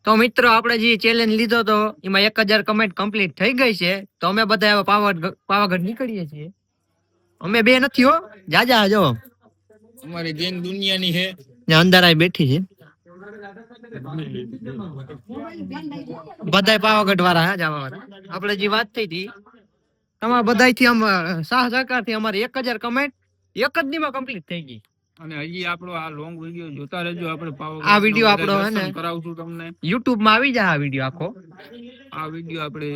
તો મિત્રો આપણે જે ચેલેન્જ લીધો તો એમાં 1000 કમેન્ટ કમ્પ્લીટ થઈ ગઈ છે. તો અમે બધા પાવાગઢ નીકળીએ છીએ. અમે બે નથી હો, જાજા જો અમારી ગેંગ દુનિયાની છે. અંદર આઈ બેઠી છે બધાય પાવાગઢ વાળા હા જવા વાળા. આપણે જે વાત થઈ હતી તમારા બધાયથી આમ સાહ સહકારથી અમારી 1000 કમેન્ટ એક જ દીમાં કમ્પ્લીટ થઈ ગઈ. અને હજી આપણો આ લોંગ વિડિયો જોતા રહેજો. આપણે આ વિડિયો આપણો હે ને કરાવશું તમને YouTube માં આવી જાય. આ વિડિયો આખો આ વિડિયો આપણે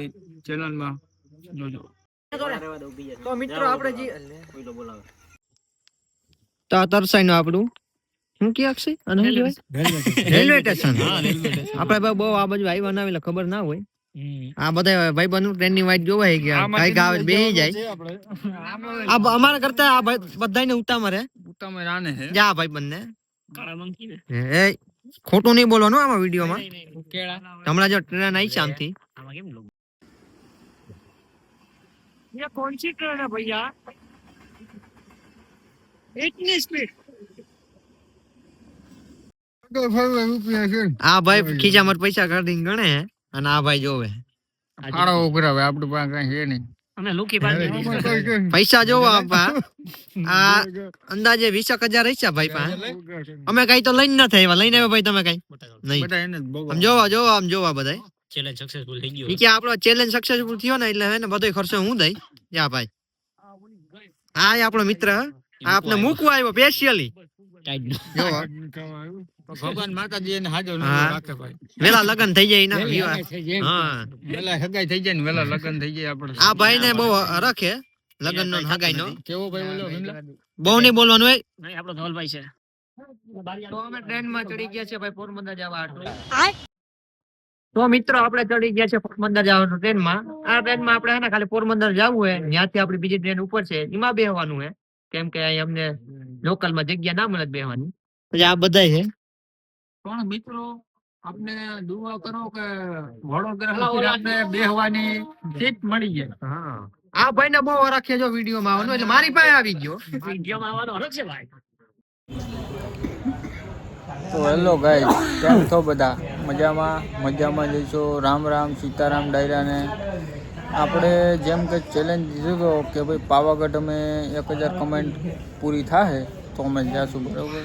ચેનલમાં જોજો. તો મિત્રો આપણે જે તો તરસાઈ નું આપણું શું કે આક્ષી અને શું કહેવાય રેલવે સ્ટેશન. આપણે બહુ આ બાજુ આવી બનાવેલા ખબર ના હોય. આ બધા ભાઈ બંધ ટ્રેન ની વાઈટ જોવાય ગયા કઈ ગાવે બેહી જાય. આ અમારા કરતા આ બધાને ઉતામરે આને હે જા ભાઈ બંને એ ખોટું નહીં બોલવાનું આમાં વિડીયોમાં. હમણાં જો ટ્રેન આવી શાંતિ ये कौन सी ट्रेन है भैया इतनी स्पीड. આ ભાઈ ખીચામાં પૈસા કાઢીને ગણે અને આ ભાઈ જોવે આડો ઉઘરાવે. આપણે પાસે કઈ છે નહીં. અમે લુકી પૈસા જોવો આપા આ અંદાજે 20,000 હશે ભાઈ પાસે. અમે કઈ તો લઈને ના થાય લઈને આવ્યા ભાઈ તમે કઈ નહીં. આમ જોવા આમ જોવા બધા ચેલેન્જ સક્સેસફુલ થઈ ગયો. કે આપણો ચેલેન્જ સક્સેસફુલ થયો ને એટલે હે ને બધો ખર્ચો હું દઈ જા ભાઈ. આ આપણો મિત્ર આપને મૂકવા આવ્યો સ્પેશિયલી. ભગવાન માતાજી એને હાજર રાખે ભાઈ. વેલા લગન થઈ જાય ને હા વેલા હગાઈ થઈ જાય ને વેલા લગન થઈ જાય. આપણે આ ભાઈ ને બહુ રખે લગન નો હગાઈ નો. કેવો ભાઈ બોલો બહુ નહીં બોલવાનું હોય નહીં. આપણો ધવલભાઈ છે. તો અમે ટ્રેન માં ચડી ગયા છે ભાઈ પોરબંદર જવા. તો મિત્રો આપણે ચડી ગયા છે પોરબંદર જવાનું ટ્રેન માં. આ ટ્રેન માં આપણે હે ને ખાલી પોરબંદર જવું હોય ત્યાંથી આપડી બીજી ટ્રેન ઉપર છે એમાં બેહવાનું હે. કેમ કે અહીં અમને લોકલ માં જગ્યા ના મળે બેહવાની. પછી આ બધા છે પણ મિત્રો આપણે દુઆ કરો કે વડોદરા આપણે બેહવાની સીટ મળી જાય. હા આ ભાઈ ને બહુ રાખે જો વિડીયો માં આવવાનું એટલે મારી પાસે આવી ગયો. વિડીયો માં આવવાનો હરખ છે ભાઈ. તો હેલો ગાઈસ, કેમ છો બધા? મજામાં જઈશો. રામ રામ સીતારામ ડાયરાને. આપણે જેમ કે ચેલેન્જ દીધો હતો કે ભાઈ પાવાગઢ અમે 1000 કમેન્ટ પૂરી થાય તો અમે જઈશું, બરાબર.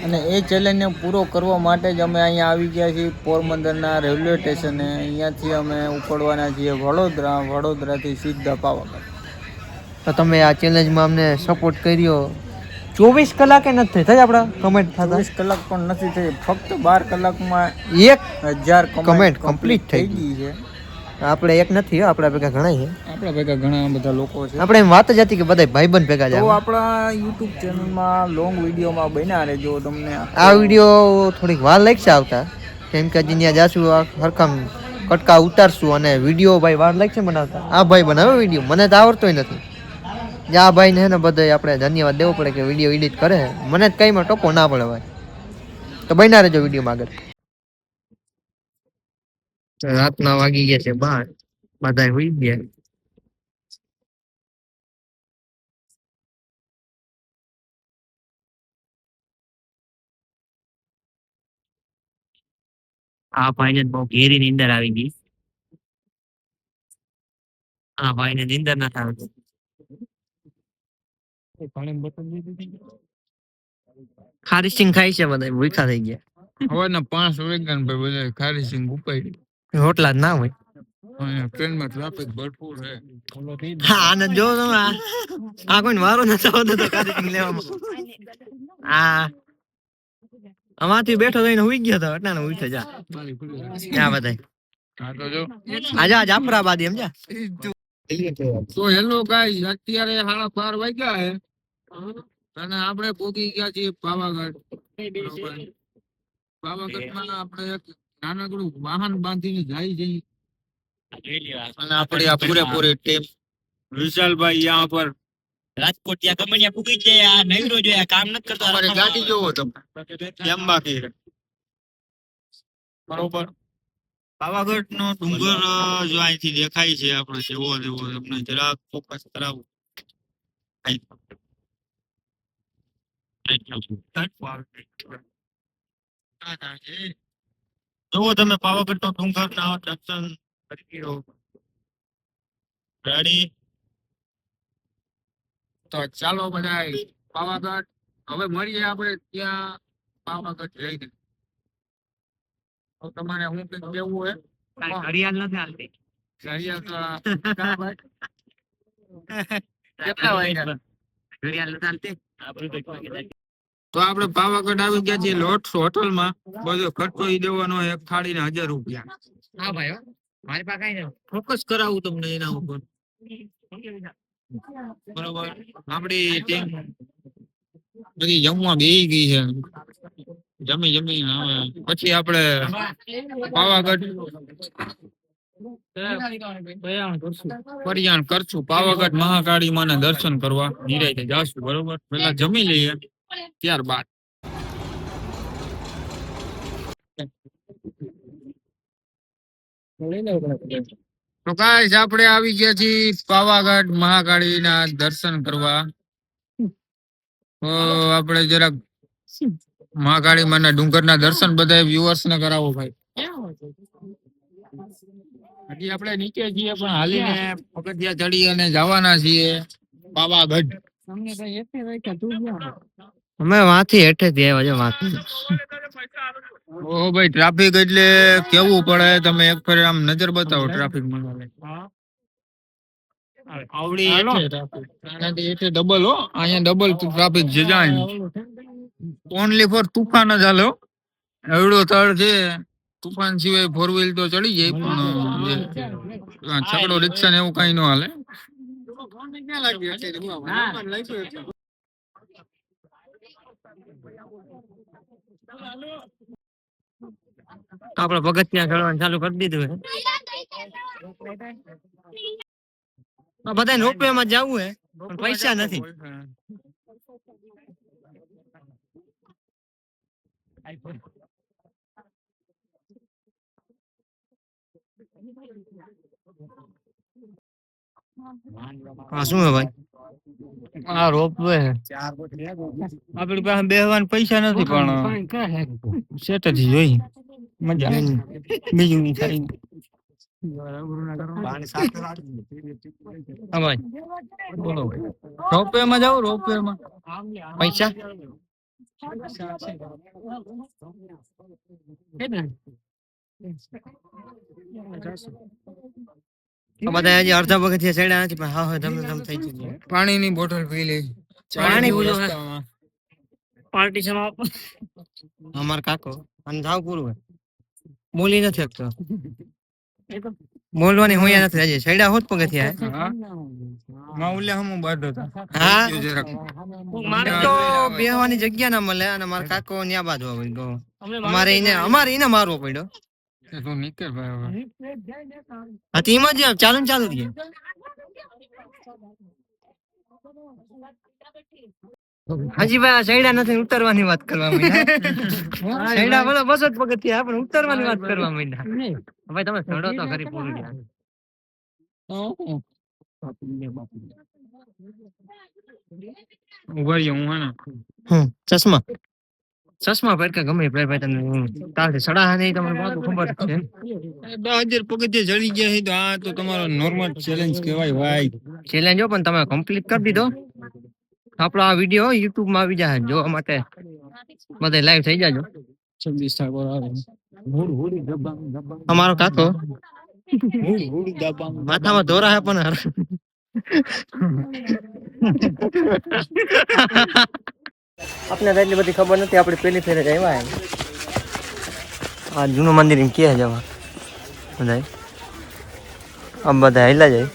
અને એ ચેલેન્જને પૂરો કરવા માટે જ અમે અહીંયા આવી ગયા છીએ પોરબંદરના રેલવે સ્ટેશને. અહીંયાથી અમે ઉપડવાના છીએ વડોદરાથી સીધા પાવાગઢ. તો તમે આ ચેલેન્જમાં અમને સપોર્ટ કર્યો. 24 કલાકે નથી થઈ આપણા કમેન્ટ થતા. 24 કલાક પણ નથી થઈ, ફક્ત 12 કલાકમાં 1000 કમેન્ટ કમ્પ્લીટ થઈ ગઈ છે. આપણે એક નથી, આપણા ભેગા ઘણા છે. આપણા ભેગા ઘણા બધા લોકો છે. આપણે એમ વાત જ હતી કે બધા ભાઈબંધ ભેગા જાય. તો આપણા YouTube ચેનલમાં લોંગ વિડીયોમાં બન્યા રહેજો. તમને આ વિડીયો થોડીક વાર લાગશે આવતા, કેમ કે હજી ત્યાં જાશું હરખમ કટકા ઉતારશું અને વિડીયો ભાઈ વાર લાગશે બનાવતા. આ ભાઈ બનાવે વિડીયો, મને તો આવડતોય નથી. આ ભાઈ ને ને બધા આપણે ધન્યવાદ દેવો પડે કે વિડીયો એડિટ કરે. મને જ કઈમાં ટોપો ના પડે ભાઈ. તો બન્યા રહેજો વિડીયોમાં આગળ. રાતના વાગી ગયા છે 12, બધા હોઈ ગયા. આ ભાઈ ને બહુ ઘેરી નીંદર આવી ગઈ. આ ભાઈ ને નીંદર ના આવતી. ખારી સિંગ ખાઈ છે બધા, ભૂખા થઈ ગયા. હવારના 5 વાગ્યા ને ભાઈ બધા ખારી સિંગ ઉપાડી. રોટલા જ ના હોય. ટ્રેનમાં ટ્રાફિક ભરપૂર છે. હા આને જો તમે આ કોઈ વારો નથી આવતો તો ખારી સિંગ લેવામાં. આ આમાંથી બેઠો થઈને હુઈ ગયો તો એટલે ઉઠે જા ત્યાં બધા. હા તો જો આજા જાફરાબાદી સમજા. તો હેલો ગાઈસ, અત્યારે 12:30 વાગ્યા છે અને આપણે પહોંચી ગયા છીએ પાવાગઢ. પાવાગઢમાં આપણે એક નાનકડું વાહન બાંધીને જાય છે અને આપણે આ પૂરેપૂરી ટીમ. વિશાલભાઈ यहाँ पर રાજકોટ ત્યાં કમણિયા પૂકી જાય. આ નૈરો જો કામ નથી કરતો. અમારી ગાડી જોવો તમે કેમ બાકી છે, બરોબર. પાવાગઢ નો ડુંગર જો અહીંથી દેખાય છે આપણે જેવો તમને જરાક ફોકસ કરાવું. જુઓ તમે પાવાગઢ નો ડુંગર ના દર્શન કરી લો. રેડી? તો ચાલો બધા પાવાગઢ હવે મળીએ આપણે ત્યાં પાવાગઢ જઈને. તો તમારે હું કઈક કેવું હોય? ઘડિયાળ નથી હાલતી. ઘડિયાળ તો કેટલા વાગ્યા? ઘડિયાળ નથી હાલતી. તો આપણે પાવાગઢ આવી ગયા છીએ લોટ્સ હોટલમાં. બધો ખર્ચો ઈ દેવાનો એક થાળીને 1000 રૂપિયા. હા ભાઈ, મારી પાસે કઈ ફોકસ કરાવું તમને એના ઉપર. બરોબર. આપડી ટીમ બધી જમવા બેહી ગઈ છે. જમી હવે પછી આપણે પાવાગઢ પરિયાણ કરશું. પાવાગઢ મહાકાળી માના દર્શન કરવા નિરાંતે જાશું. બરોબર, પેલા જમી લઈએ ત્યારબાદ. તો ગાઈસ આપણે આવી ગયા છીએ પાવાગઢ મહાકાળીના દર્શન કરવા. તો આપણે જરાક મહાકાળી માના ડુંગરના દર્શન બધા વ્યુઅર્સ ને કરાવો ભાઈ. હજી આપણે નીચે છીએ પણ હાલીને પગથિયા ચડી અને જવાના છીએ પાવાગઢ. અમે વાથી હેઠેથી આવ્યા છે વાથી. ઓ ભાઈ ટ્રાફિક એટલે કેવું પડે. તમે એક ફેર આમ નજર બતાવો ટ્રાફિક માં. આવડી એટલે ડબલ હો. અહીંયા ડબલ ટ્રાફિક છે. ઓનલી ફોર તુફાન જ હાલો. એવડો થડ છે. તુફાન સિવાય 4 વ્હીલ તો ચડી જાય પણ છકડો રિક્ષા ને એવું કઈ ન હાલે. આપડે પગથિયા ચડવાનું ચાલુ કરી દીધું હે. બધા રોપવે માં જવું હે પણ પૈસા નથી. હા શું હે ભાઈ? આ રોપવે આપડી પાસે બેહવાના પૈસા નથી પણ સેટ જ જોઈ મજા બીજું નહીં થાય. હા ભાઈ બોલો. રોપવે માં જાવ. રોપવે માં પૈસા બધા હજી અડધા પગથિયા ચડ્યા નથી પણ હા ધમ થઈ ગયું. પાણીની બોટલ પી લે. પાણી પાર્ટી અમાર કાકો અને જાવ પૂરું હે. બોલી નથી શકતો. બોલવાની હોય નથી. હજી ચડ્યા હોત પગથિયા. માઉલ્યા હમ બાડો હતા. હા મારે તો બેહવાની જગ્યા ના મળે અને મારા કાકો ન્યા બાજુ અમારે એને મારવો પડ્યો. તું નીકળ ભાઈ. હતી એમાં જ ચાલુ રહી. હજી ભાઈ સૈડા નથી ઉતરવાની વાત કરવા માંડ્યા. સૈડા બોલો 200 પગથિયા પણ ઉતરવાની વાત કરવા માંડ્યા. ભાઈ તમે ચડો તો ખરી પૂરું. ઉભા રહ્યો હું હે. ચશ્મા પહેર કે ગમે ભાઈ તમને તારથી સડા નહીં તમને બહુ ખબર છે. 10,000 પગથિયા ચડી ગયા છે તો આ તો તમારો નોર્મલ ચેલેન્જ કહેવાય ભાઈ. ચેલેન્જ હો પણ તમે કમ્પ્લીટ કરી દીધો. આપણો આ વિડીયો YouTube માં આવી જાય જોવા માટે બધા લાઈવ થઈ જાજો. 26 અમારો કાકો માથામાં દોરા હે પણ આપને એટલી બધી ખબર નથી. આપણે પેલી ફેરે જ આવ્યા. આ જૂનું મંદિર એમ ક્યાં જવા બધા આમ બધા હેલા જાય.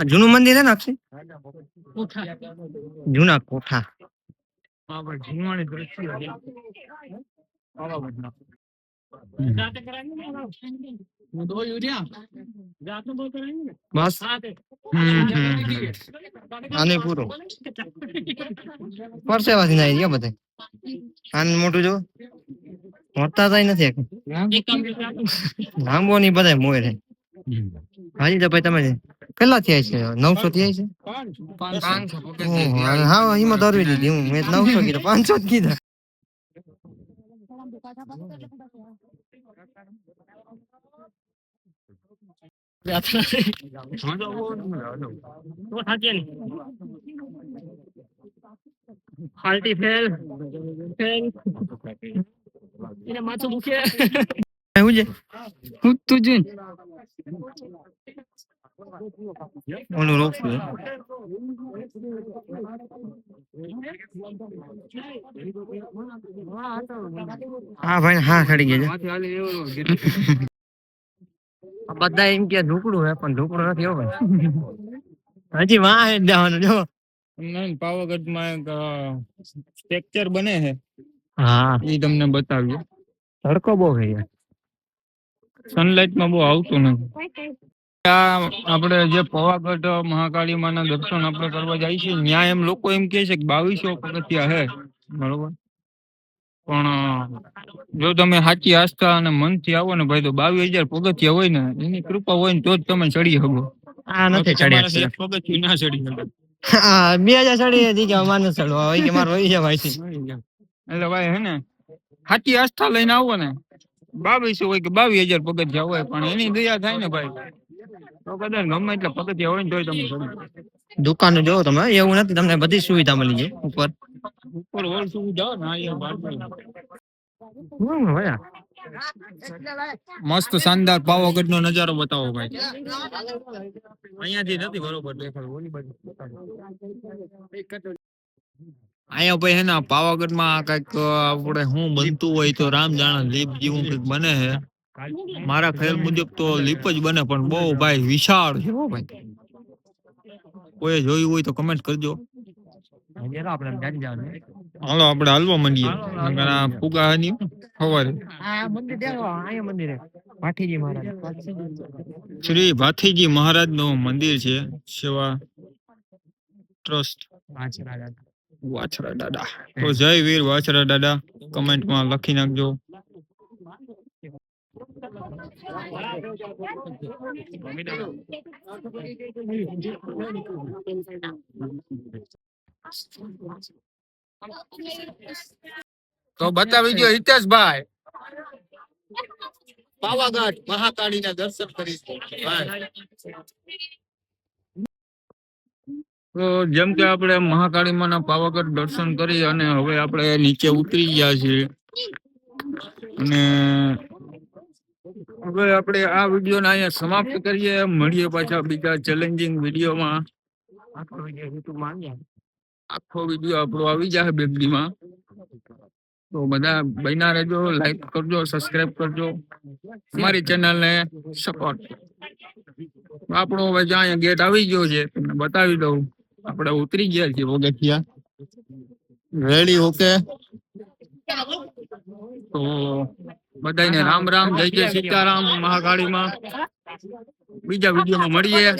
જૂનું મંદિર છે ને અક્ષય? જૂના કોઠા. બસ આને પૂરો પરસેવાથી નાઈ ગયા બધે. આને મોટું જો મોટા થાય નથી. લાંબો ની બધા મોય રે. હાજી તો ભાઈ તમે કેટલા થયા છે 900 થયા છે 500 ઓહો, હા હિંમત હરવી દીધી હું મેં 900 કીધા 500 જ કીધા હાલતી ફેલ ફેલ એને માથું મૂકે શું છે હું તું જોઈ ઓલું રોકશું હા ભાઈ હા ખડી ગયા છે બધા એમ કે ઢુકડું હે પણ ઢુકડું નથી હો ભાઈ હજી વાહ હે જવાનું જો નહીં પાવાગઢમાં એક સ્ટ્રક્ચર બને છે હા એ તમને બતાવ્યું તડકો બહુ છે યાર સનલાઇટમાં બહુ આવતું નથી આ આપણે જે પાવાગઢ મહાકાળી માના દર્શન આપણે કરવા જાય છે ત્યાં એમ લોકો એમ કહે છે કે 2200 પગથિયા હે બરોબર પણ જો તમે સાચી આસ્થા અને મનથી આવો ને ભાઈ તો 22,000 પગથિયા હોય ને એની કૃપા હોય ને તો જ તમે ચડી શકો આ નથી ચડ્યા એક પગથિયું ના ચડી શકો હા 2000 ચડી હતી કે માનું ચડવા હોય કે મારો હોય છે ભાઈ એટલે ભાઈ હે ને સાચી આસ્થા લઈને આવો ને 2200 હોય કે 22,000 પગથિયા હોય પણ એની દયા થાય ને ભાઈ તો કદાચ ગમે એટલે પગથિયા હોય ને તોય તમે ચડી શકો. દુકાન જોવો તમે એવું નથી તમને બધી સુવિધા મળી જાય ઉપર ઉપર હોલ સુધી જાઓ ને અહીંયા બહાર મસ્ત શાનદાર પાવાગઢ નો નજારો બતાવો ભાઈ અહીંયાથી નથી બરોબર દેખાય ઓલી બાજુ અહીંયા ભાઈ હે ને પાવાગઢ માં કઈક આપણે શું બનતું હોય તો રામ જાણે લીપ જેવું કઈક બને છે મારા ખ્યાલ મુજબ તો લીપ જ બને પણ બહુ ભાઈ વિશાળ છે હો ભાઈ કોઈ જોયું હોય તો કમેન્ટ કરજો હાલો આપણે હાલવા માંડીએ ફુગા ની સવારે શ્રી ભાથીજી મહારાજ નું મંદિર છે સેવા ટ્રસ્ટ વાછરા દાદા તો જય વીર વાછરા દાદા કમેન્ટમાં લખી નાખજો તો બતાવી દો હિતેશભાઈ પાવાગઢ મહાકાળી ના દર્શન કરીશું તો જેમ કે આપણે મહાકાળી માના પાવાગઢ દર્શન કરી અને હવે આપણે નીચે ઉતરી ગયા છીએ અને હવે આપણે આ વિડીયો ને અહીંયા સમાપ્ત કરીએ મળીએ પાછા બીજા ચેલેન્જિંગ વિડીયોમાં આખો વિડીયો આપણો આવી જાય બેગડીમાં તો બધા બન્યા રહેજો લાઈક કરજો સબસ્ક્રાઇબ કરજો અમારી ચેનલ ને સપોર્ટ આપણો હવે જ્યાં ગેટ આવી ગયો છે તમને બતાવી દઉં આપણે ઉતરી ગયા છીએ પગથિયા રેડી ઓકે તો બધાને રામ રામ જય જય સીતારામ મહાકાળીમાં બીજા વિડીયોમાં મળીએ